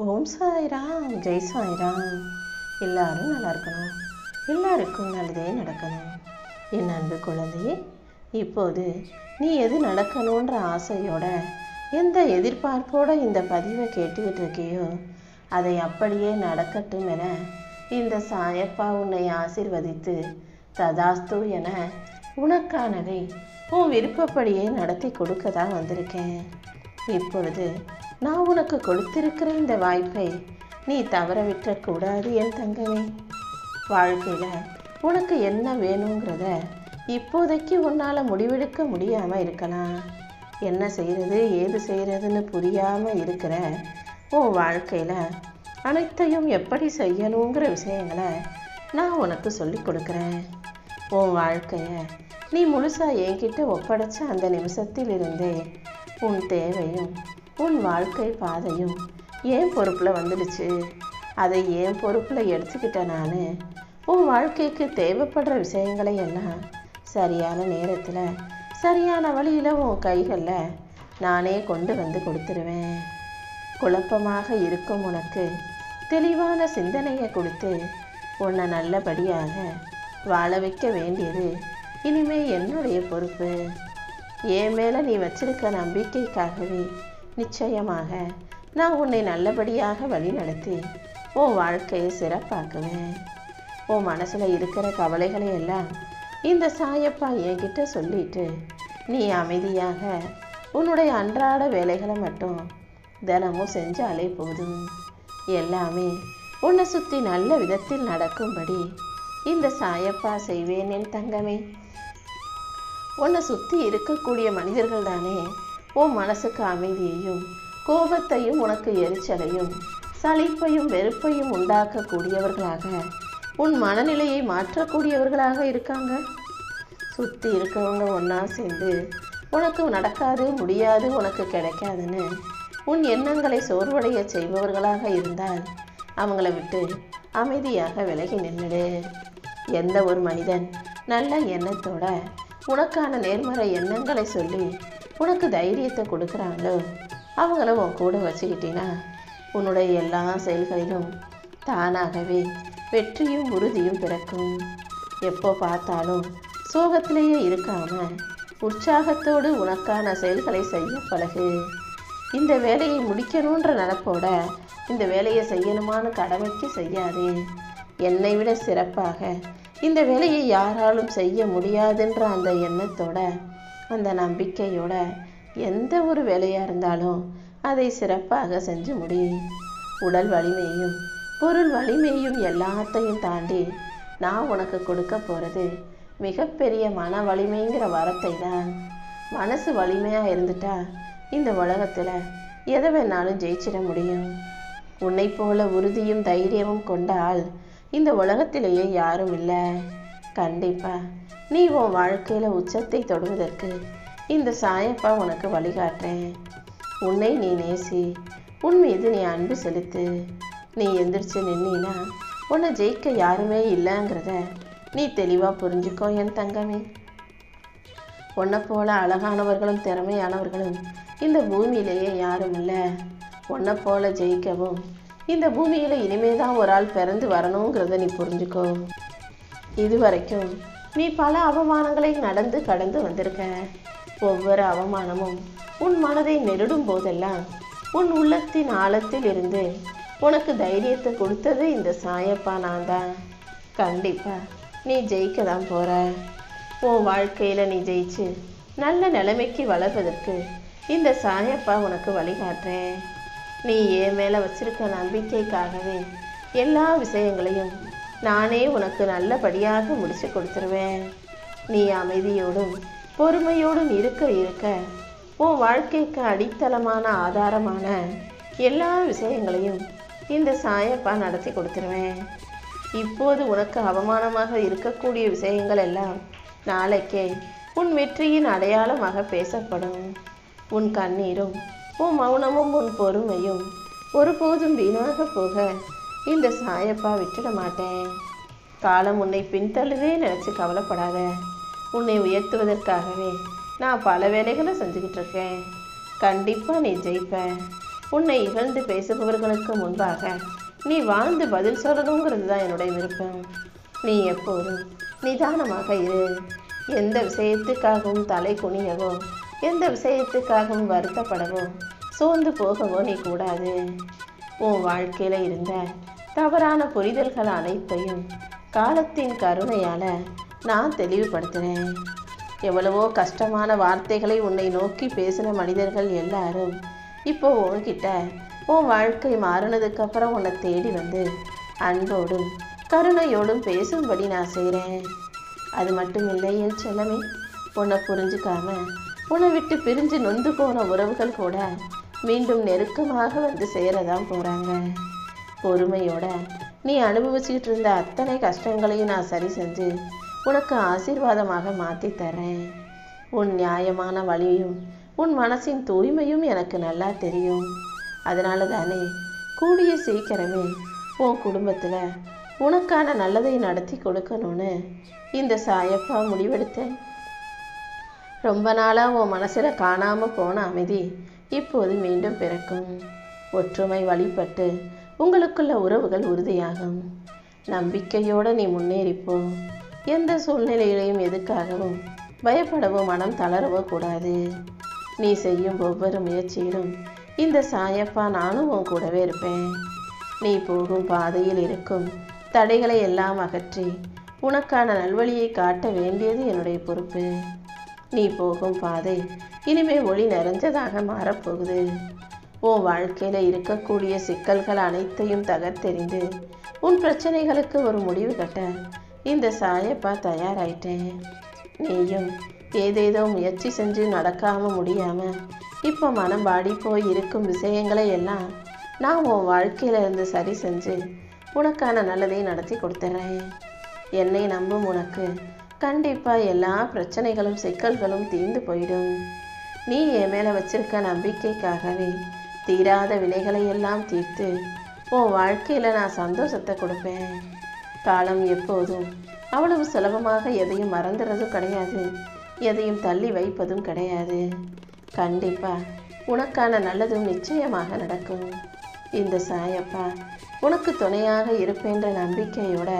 ஓம் சாய்ராம், ஜெய் சாய்ராம். எல்லாரும் நல்லா இருக்கணும், எல்லாருக்கும் நல்லதே நடக்கணும். என் அன்பு குழந்தையே, இப்போது நீ எது நடக்கணுன்ற ஆசையோட, எந்த எதிர்பார்ப்போட இந்த பதிவை கேட்டுக்கிட்டு இருக்கியோ அதை அப்படியே நடக்கட்டும் என இந்த சாயப்பா உன்னை ஆசீர்வதித்து ததாஸ்து என உனக்கானதை உன் விருப்பப்படியே நடத்தி கொடுக்க தான் வந்திருக்கேன். இப்பொழுது நான் உனக்கு கொடுத்திருக்கிற இந்த வாய்ப்பை நீ தவற விட்டுறக்கூடாது என் தங்கமே. வாழ்க்கையில் உனக்கு என்ன வேணுங்கிறத இப்போதைக்கு உன்னால் முடிவெடுக்க முடியாமல் இருக்கலாம். என்ன செய்கிறது ஏது செய்கிறதுன்னு புரியாமல் இருக்கிற உன் வாழ்க்கையில் அனைத்தையும் எப்படி செய்யணுங்கிற விஷயங்களை நான் உனக்கு சொல்லி கொடுக்குறேன். உன் வாழ்க்கையை நீ முழுசாக என்கிட்ட ஒப்படைச்ச அந்த நிமிஷத்தில் இருந்தே உன் தேவையும் உன் வாழ்க்கை பாதையும் ஏன் பொறுப்பில் வந்துடுச்சு. அதை ஏன் பொறுப்பில் எடுத்துக்கிட்ட நான் உன் வாழ்க்கைக்கு தேவைப்படுற விஷயங்களை எல்லாம் சரியான நேரத்தில் சரியான வழியில் உன் கைகளில் நானே கொண்டு வந்து கொடுத்துருவேன். குழப்பமாக இருக்கும் உனக்கு தெளிவான சிந்தனையை கொடுத்து உன்னை நல்லபடியாக வாழ வைக்க வேண்டியது இனிமே என்னுடைய பொறுப்பு. என் மேலே நீ வச்சிருக்க நம்பிக்கைக்காகவே நிச்சயமாக நான் உன்னை நல்லபடியாக வழி நடத்தி உன் வாழ்க்கையை சிறப்பாக்குவேன். உன் மனசில் இருக்கிற கவலைகளை எல்லாம் இந்த சாயப்பா என்கிட்ட சொல்லிட்டு நீ அமைதியாக உன்னுடைய அன்றாட வேலைகளை மட்டும் தினமும் செஞ்சாலே போதும். எல்லாமே உன்னை சுற்றி நல்ல விதத்தில் நடக்கும்படி இந்த சாயப்பா செய்வேன் என் தங்கமே. உன்னை சுற்றி இருக்கக்கூடிய மனிதர்கள் தானே உன் மனசுக்கு அமைதியையும் கோபத்தையும் உனக்கு எரிச்சலையும் சலிப்பையும் வெறுப்பையும் உண்டாக்கக்கூடியவர்களாக உன் மனநிலையை மாற்றக்கூடியவர்களாக இருக்காங்க. சுற்றி இருக்கவங்க ஒன்றா சேர்ந்து உனக்கு நடக்காது முடியாது உனக்கு கிடைக்காதுன்னு உன் எண்ணங்களை சோர்வடைய செய்பவர்களாக இருந்தால் அவங்கள விட்டு அமைதியாக விலகி நின்றுடு. எந்த ஒரு மனிதன் நல்ல எண்ணத்தோட உனக்கான நேர்மறை எண்ணங்களை சொல்லி உனக்கு தைரியத்தை கொடுக்குறாங்களோ அவங்கள உன் கூட வச்சுக்கிட்டினா உன்னுடைய எல்லா செயல்களிலும் தானாகவே வெற்றியும் உறுதியும் பிறக்கும். எப்போ பார்த்தாலும் சோகத்திலேயே இருக்காம உற்சாகத்தோடு உனக்கான செயல்களை செய்ய பழகு. இந்த வேலையை முடிக்கணுன்ற நினைப்போட இந்த வேலையை செய்யணுமான்னு கடமைக்கு செய்யாதே. என்னை விட சிறப்பாக இந்த வேலையை யாராலும் செய்ய முடியாதுன்ற அந்த எண்ணத்தோட அந்த நம்பிக்கையோட எந்த ஒரு வேலையாக இருந்தாலும் அதை சிறப்பாக செஞ்சு முடி. உடல் வலிமையும் பொருள் வலிமையும் எல்லாத்தையும் தாண்டி நான் உனக்கு கொடுக்க போகிறது மிகப்பெரிய மன வலிமைங்கிற வரத்தை தான். மனசு வலிமையாக இருந்துட்டா இந்த உலகத்தில் எதை வேணாலும் ஜெயிச்சிட முடியும். உன்னை போல உறுதியும் தைரியமும் கொண்ட ஆள் இந்த உலகத்திலேயே யாரும் இல்லை. கண்டிப்பா நீ உன் வாழ்க்கையில் உச்சத்தை தொடுவதற்கு இந்த சாயப்பா உனக்கு வழிகாட்டுறேன். உன்னை நீ நேசி, உன் மீது நீ அன்பு செலுத்து. நீ எந்திரிச்சு நின்னா உன்னை ஜெயிக்க யாருமே இல்லைங்கிறத நீ தெளிவாக புரிஞ்சுக்கோ என் தங்கமே. உன்னை போல அழகானவர்களும் திறமையானவர்களும் இந்த பூமியிலேயே யாரும் இல்லை. உன்னை போல ஜெயிக்கவும் இந்த பூமியில் இனிமே தான் ஒரு ஆள் பிறந்து வரணுங்கிறத நீ புரிஞ்சுக்கோ. இதுவரைக்கும் நீ பல அவமானங்களை கடந்து வந்திருக்க. ஒவ்வொரு அவமானமும் உன் மனதை நெருடும் போதெல்லாம் உன் உள்ளத்தின் ஆழத்தில் இருந்து உனக்கு தைரியத்தை கொடுத்தது இந்த சாயப்பா நான் தான். கண்டிப்பா நீ ஜெயிக்க தான் போற. உன் வாழ்க்கையில் நீ ஜெயிச்சு நல்ல நிலைமைக்கு வளர்வதற்கு இந்த சாயப்பா உனக்கு வழிகாட்டுறேன். நீ என் மேலே வச்சிருக்க நம்பிக்கைக்காகவே எல்லா விஷயங்களையும் நானே உனக்கு நல்லபடியாக முடிச்சு கொடுத்துருவேன். நீ அமைதியோடும் பொறுமையோடும் இருக்க உன் வாழ்க்கைக்கு அடித்தளமான ஆதாரமான எல்லா விஷயங்களையும் இந்த சாயப்பா நடத்தி கொடுத்துருவேன். இப்போது உனக்கு அவமானமாக இருக்கக்கூடிய விஷயங்கள் எல்லாம் நாளைக்கே உன் வெற்றியின் அடையாளமாக பேசப்படும். உன் கண்ணீரும் உன் மௌனமும் உன் பொறுமையும் ஒருபோதும் வீணாக போக இந்த சாயப்பா விட்டுட மாட்டேன். காலம் உன்னை பின்தள்ளுதே நினச்சி கவலைப்படாத. உன்னை உயர்த்துவதற்காகவே நான் பல வேலைகளை செஞ்சுக்கிட்டு இருக்கேன். கண்டிப்பாக நீ ஜெயிப்ப. உன்னை இகழ்ந்து பேசுபவர்களுக்கு முன்பாக நீ வாழ்ந்து பதில் சொல்லணுங்கிறது தான் என்னுடைய விருப்பம். நீ எப்போதும் நிதானமாக இரு. எந்த விஷயத்துக்காகவும் தலை குனியவோ, எந்த விஷயத்துக்காகவும் வருத்தப்படவோ, சோர்ந்து போகவோ நீ கூடாது. உன் வாழ்க்கையில் இருந்த தவறான புரிதல்கள் அனைத்தையும் காலத்தின் கருணையால் நான் தெளிவுபடுத்துகிறேன். எவ்வளவோ கஷ்டமான வார்த்தைகளை உன்னை நோக்கி பேசின மனிதர்கள் எல்லாரும் இப்போ உன்கிட்ட உன் வாழ்க்கை மாறினதுக்கு அப்புறம் உன்னை தேடி வந்து அன்போடும் கருணையோடும் பேசும்படி நான் செய்கிறேன். அது மட்டும் இல்லை என் செல்லமே, உன்னை புரிஞ்சுக்காம உன்னை விட்டு பிரிஞ்சு நொந்து போன உறவுகள் கூட மீண்டும் நெருக்கமாக வந்து சேரதான் போகிறாங்க. பொறுமையோட நீ அனுபவிச்சுக்கிட்டு இருந்த அத்தனை கஷ்டங்களையும் நான் சரி செஞ்சு உனக்கு ஆசீர்வாதமாக மாற்றி தரேன். உன் நியாயமான வழியும் உன் மனசின் தூய்மையும் எனக்கு நல்லா தெரியும். அதனால தானே கூடிய சீக்கிரமே உன் குடும்பத்தில் உனக்கான நல்லதை நடத்தி கொடுக்கணும்னு இந்த சாயப்பா முடிவெடுத்தேன். ரொம்ப நாளாக உன் மனசில் காணாமல் போன அமைதி இப்போது மீண்டும் பிறக்கும். ஒற்றுமை வழிபட்டு உங்களுக்குள்ள உறவுகள் உறுதியாகும். நம்பிக்கையோடு நீ முன்னேறிப்போ. எந்த சூழ்நிலையிலையும் எதுக்காகவும் பயப்படவோ மனம் தளரவோ கூடாது. நீ செய்யும் ஒவ்வொரு முயற்சியிலும் இந்த சாயப்பா நானும் உன் கூடவே இருப்பேன். நீ போகும் பாதையில் இருக்கும் தடைகளை எல்லாம் அகற்றி உனக்கான நல்வழியை காட்ட வேண்டியது என்னுடைய பொறுப்பு. நீ போகும் பாதை இனிமே ஒளி நிறைஞ்சதாக மாறப்போகுது. உன் வாழ்க்கையில் இருக்கக்கூடிய சிக்கல்கள் அனைத்தையும் தகர்த்தெறிந்து உன் பிரச்சனைகளுக்கு ஒரு முடிவு கட்ட இந்த சாயப்பா தயாராயிட்டேன். நீயும் ஏதேதோ முயற்சி செஞ்சு நடக்காமல் முடியாமல் இப்போ மனம் பாடி போய் இருக்கும் விஷயங்களை எல்லாம் நான் உன் வாழ்க்கையில இருந்து சரி செஞ்சு உனக்கான நல்லதை நடத்தி கொடுத்துட்றேன். என்னை நம்பும் உனக்கு கண்டிப்பாக எல்லா பிரச்சனைகளும் சிக்கல்களும் தீர்ந்து போயிடும். நீ என் மேலே வச்சிருக்க நம்பிக்கைக்காகவே தீராத வினைகளை எல்லாம் தீர்த்து உன் வாழ்க்கையில் நான் சந்தோஷத்தை கொடுப்பேன். காலம் எப்போதும் அவ்வளவு சுலபமாக எதையும் மறந்துறதும் கிடையாது, எதையும் தள்ளி வைப்பதும் கிடையாது. கண்டிப்பாக உனக்கான நல்லதும் நிச்சயமாக நடக்கும். இந்த சாயப்பா உனக்கு துணையாக இருப்பேன்ற நம்பிக்கையோட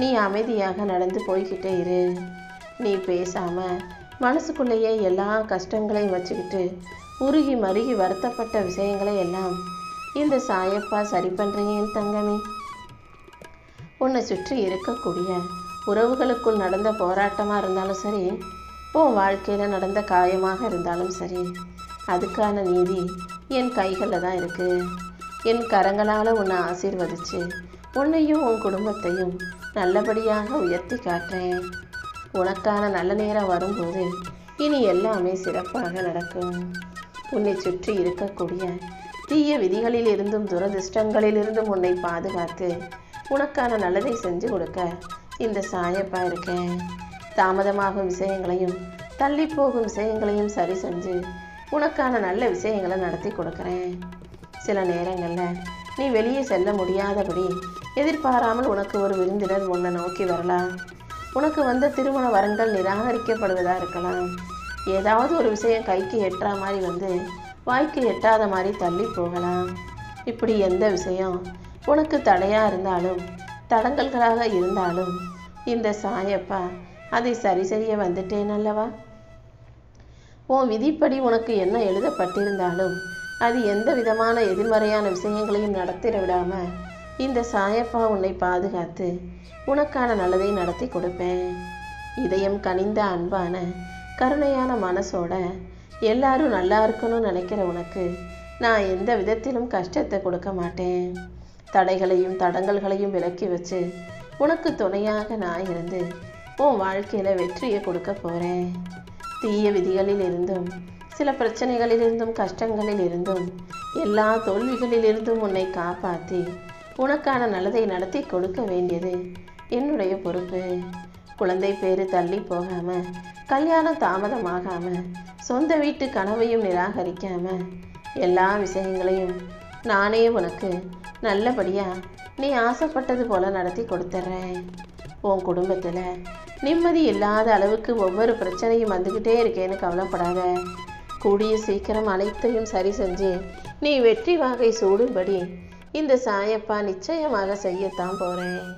நீ அமைதியாக நடந்து போய்கிட்டே இரு. நீ பேசாமல் மனசுக்குள்ளேயே எல்லா கஷ்டங்களையும் வச்சுக்கிட்டு உருகி மருகி வருத்தப்பட்ட விஷயங்களை எல்லாம் இந்த சாயப்பா சரி பண்ணுறேன் தங்கமே. உன்னை சுற்றி இருக்கக்கூடிய உறவுகளுக்குள் நடந்த போராட்டமாக இருந்தாலும் சரி, உன் வாழ்க்கையில் நடந்த காயமாக இருந்தாலும் சரி, அதுக்கான நீதி என் கைகளில் தான் இருக்குது. என் கரங்களால் உன்னை ஆசீர்வதிச்சு உன்னையும் உன் குடும்பத்தையும் நல்லபடியாக உயர்த்தி காட்டுறேன். உனக்கான நல்ல நேரம் வரும்போது இனி எல்லாமே சிறப்பாக நடக்கும். உன்னை சுற்றி இருக்கக்கூடிய தீய விதிகளில் இருந்தும் துரதிர்ஷ்டங்களிலிருந்தும் உன்னை பாதுகாத்து உனக்கான நல்லதை செஞ்சு கொடுக்க இந்த சாயப்பா இருக்கேன். தாமதமாகும் விஷயங்களையும் தள்ளி போகும் விஷயங்களையும் சரி செஞ்சு உனக்கான நல்ல விஷயங்களை நடத்தி கொடுக்குறேன். சில நேரங்களில் நீ வெளியே செல்ல முடியாதபடி எதிர்பாராமல் உனக்கு ஒரு விருந்தினர் உன்னை நோக்கி வரலாம். உனக்கு வந்த திருமண வரன்கள் நிராகரிக்கப்படுவதாக இருக்கலாம். ஏதாவது ஒரு விஷயம் கைக்கு எட்டுற மாதிரி வந்து வாய்க்கு எட்டாத மாதிரி தள்ளி போகலாம். இப்படி எந்த விஷயம் உனக்கு தடையாக இருந்தாலும் தடங்கல்களாக இருந்தாலும் இந்த சாயப்பா அதை சரி செய்ய வந்துட்டேன் அல்லவா. உன் விதிப்படி உனக்கு என்ன எழுதப்பட்டிருந்தாலும் அது எந்த விதமான எதிர்மறையான விஷயங்களையும் நடத்திட விடாமல் இந்த சாயப்பா உன்னை பாதுகாத்து உனக்கான நல்லதை நடத்தி கொடுப்பேன். இதயம் கனிந்த அன்பான கருணையான மனசோட எல்லாரும் நல்லா இருக்கணும்னு நினைக்கிற உனக்கு நான் எந்த விதத்திலும் கஷ்டத்தை கொடுக்க மாட்டேன். தடைகளையும் தடங்கல்களையும் விலக்கி வச்சு உனக்கு துணையாக நான் இருந்து உன் வாழ்க்கையில் வெற்றியை கொடுக்க போகிறேன். தீய விதிகளில் இருந்தும் சில பிரச்சனைகளிலிருந்தும் கஷ்டங்களில் இருந்தும் எல்லா தோல்விகளிலிருந்தும் உன்னை காப்பாற்றி உனக்கான நல்லதை நடத்தி கொடுக்க வேண்டியது என்னுடைய பொறுப்பு. குழந்தை பேரு தள்ளி போகாமல், கல்யாணம் தாமதமாகாமல், சொந்த வீட்டு கனவையும் நிராகரிக்காமல் எல்லா விஷயங்களையும் நானே உனக்கு நல்லபடியாக நீ ஆசைப்பட்டது போல் நடத்தி கொடுத்துட்றேன். உன் குடும்பத்தில் நிம்மதி இல்லாத அளவுக்கு ஒவ்வொரு பிரச்சனையும் வந்துக்கிட்டே இருக்கேன்னு கவலைப்படாத. கூடிய சீக்கிரம் அனைத்தையும் சரி செஞ்சு நீ வெற்றி வாகை சூடும்படி இந்த சாயப்பா நிச்சயமாக செய்யத்தான் போறேன்.